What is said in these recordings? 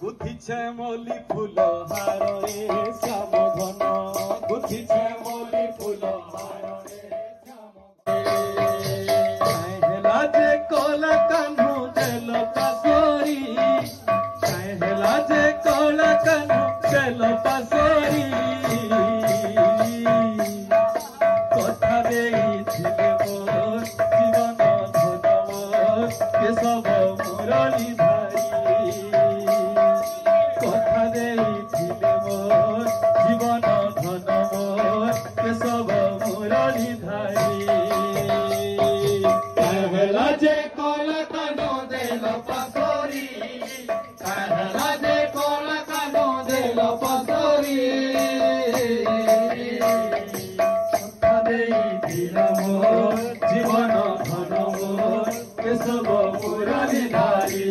গুথিছে মলি ফুল হারে শ্যাম ঘন গুথিছে মলি ফুল হারে শ্যাম হেলা যে কলা কানু দেল পাশরি হেলা যে কলা কানু দেল পাশরি কথা দেইছিলে মোর জীবন ধন কেশব মুরলী জীবন ধন মোর কেশব মুরলী ধারী কাহেলা যে কলা কান দেল পাশরি কাহেলা যে কলা কান দেল পাশরি কথা দেইছিল মোর জীবন ধন মোর কেশব মুরলী ধারী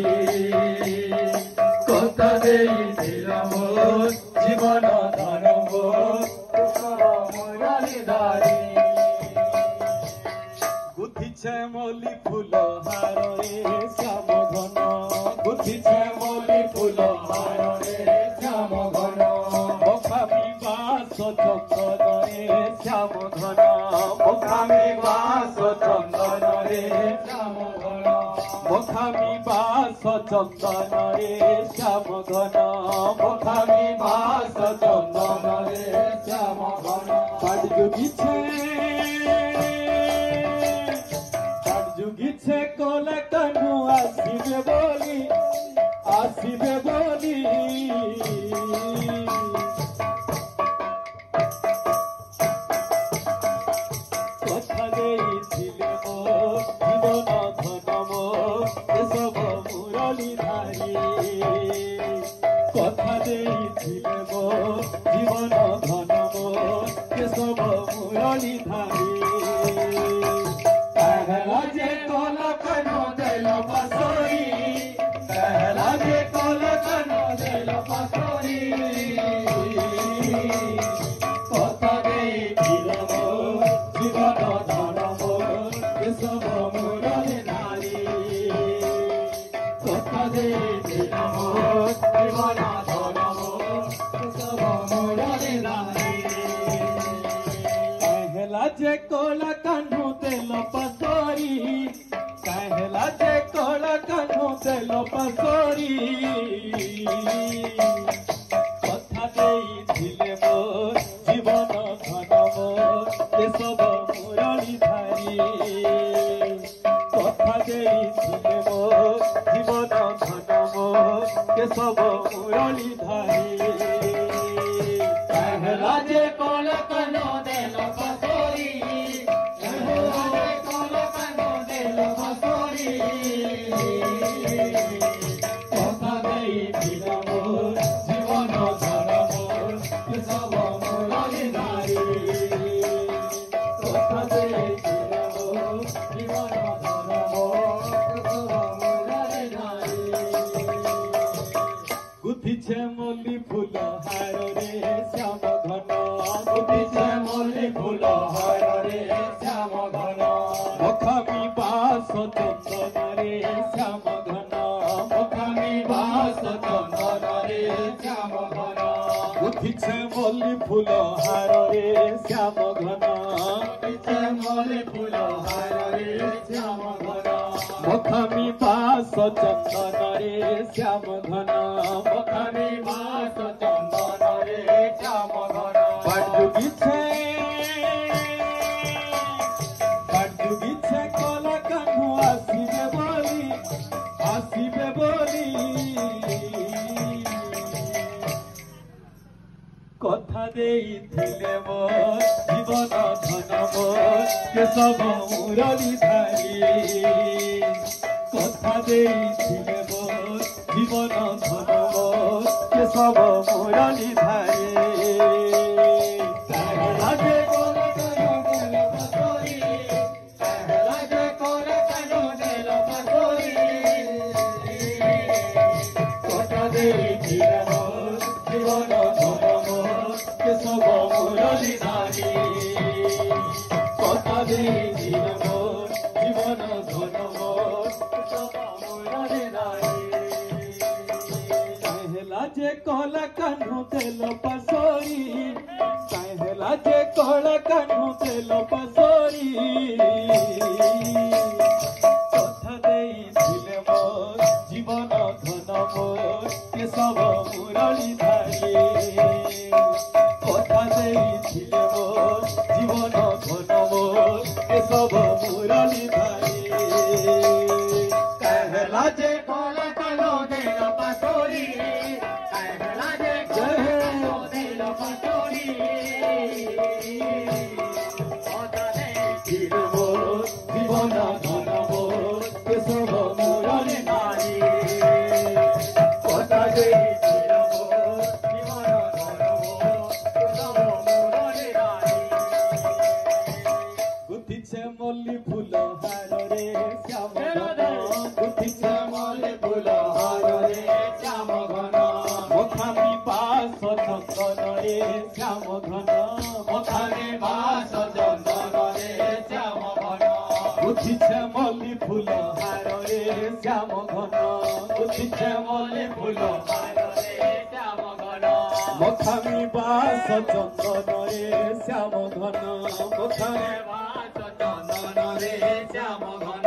কথা দেইছিল মোর জীবন ধন মোর কেশব মুরলী ধারী গুথিছে মলি ফুল হারে শ্যাম ঘন গুথিছে মলি ফুল হারে শ্যাম ঘন মুখামি বাস চন্দনরে শ্যাম ঘন মুখামি বাস চন্দনরে শ্যাম ঘন মুখামি বাস চন্দনরে শ্যাম ঘন মুখামি বাস চন্দনরে শ্যাম ঘন পাড় যুগিছে কলা কানু আসিবে বলি কথা দেইছিলে মোর জীবন ধন মোর কেশব মুরলী ধারী কথা দেইছিলে মোর জীবন ধন মোর কেশব মুরলী ধারী কাহেলা যে কলা কান দেল পাশরি কাহেলা যে কলা কান দেল পাশরি কথা দেইছিল মোর জীবন ধন মোর কেশব মুরলী ধারী কথা দেইছিল মোর জীবন ধন মোর কেশব মুরলী ধারী কাহেলা যে কলা কানু দেল পাশরি কাহেলা যে কলা কানু দেল পাশরি কথা দেইছিলে মোর জীবন ধন মোর কেশব মুরলী ধারী কথা দেইছিলে মোর জীবন ধন মোর কেশব মুরলী ধারী কাহেলা যে কলা কানু দেল পাশরি কাহেলা যে কলা কানু দেল পাশরি কথা দেইছিল মোর জীবন ধন মোর কেশব মুরলী ধারী কথা দেইছিল মোর জীবন ধন মোর কেশব মুরলী ধারী গুথিছে মলি ফুল হারে শ্যাম ঘন গুথিছে মলি ফুল হারে শ্যাম ঘন মুখামি বাস চন্দনরে শ্যাম ঘন মুখামি বাস চন্দনরে শ্যাম ঘন গুথিছে মলি ফুল হারে শ্যাম ঘন গুথিছে মলি ফুল হারে শ্যাম ঘন মুখামি বাস চন্দনরে শ্যাম ঘন মুখামি বাস চন্দনরে শ্যাম ঘন পাড় যুগিছে কলা কানু আসিবে বলি কথা দেইছিলে মোর জীবন ধন মোর কেশব মুরলী ধারী কথা দেইছিলে মোর জীবন ধন মোর কেশব মুরলী ধারী কাহেলা যে কলা কানু দেল পাশরি কাহেলা যে কলা কানু দেল পাশরি কথা দেইছিল মোর জীবন ধন মোর কেশব মুরলী ধারী কথা দেইছিল মোর জীবন ধন মোর কেশব মুরলী ধারী जे कला कान्हू तेल पासोरी कहला जे कला कान्हू तेल पासोरी कथा देइथिले मोर जीवन धन मोर के सब मुरली धारी कथा देइथिले मोर जीवन धन मोर के सब मुरली धारी कहला जे कला कान्हू तेल पासोरी कहला जे कला तेल पासोरी कथा देइथिले मोर जीवन धन मोर के सब मुरली धारी कथा देइथिले मोर जीवन धन मोर के सब मुरली धारी गुथिछे मल्ली फूल हार रे श्याम गुथिछे मल्ली फूल हार रे श्याम घन मखानी बास चंदन रे श्याम घन मखानी बास चंदन रे श्याम घन गुथिछे मल्ली फूल हार रे श्याम घन गुथिछे मल्ली फूल हार रे श्याम घन मखानी बास चंदन रे श्याम घन मखानी बास चंदन रे श्याम घन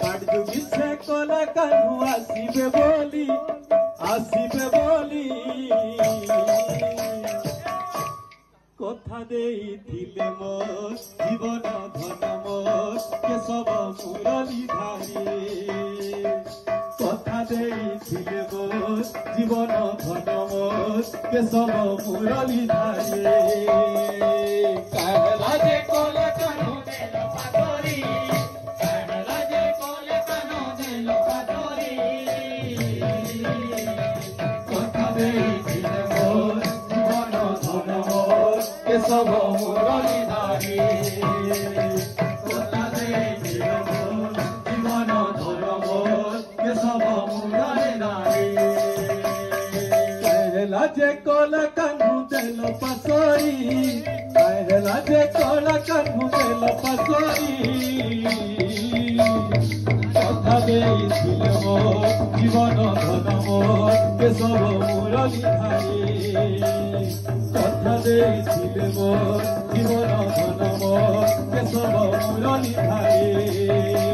बाडजुगिछे कला कान्हू आसिबे बोली कथा देइथिले मोर जीवन धन मोर के सब मुरली धारी कथा देइथिले मोर जीवन धन मोर के सब मुरली धारी कहला जे कला कान्हू तेल पासोरी कहला जे कला कान्हू तेल पासोरी कथा देइथिले मोर जीवन धन मोर के सब मुरली धारी कथा देइथिले मोर जीवन धन मोर के सब मुरली धारी कहला जे कला कान्हू तेल पासोरी कहला जे कला कान्हू तेल पासोरी कथा देइथिले मोर जीवन धन मोर के सब मुरली धारी कथा देइथिले मोर जीवन धन मोर के सब मुरली धारी।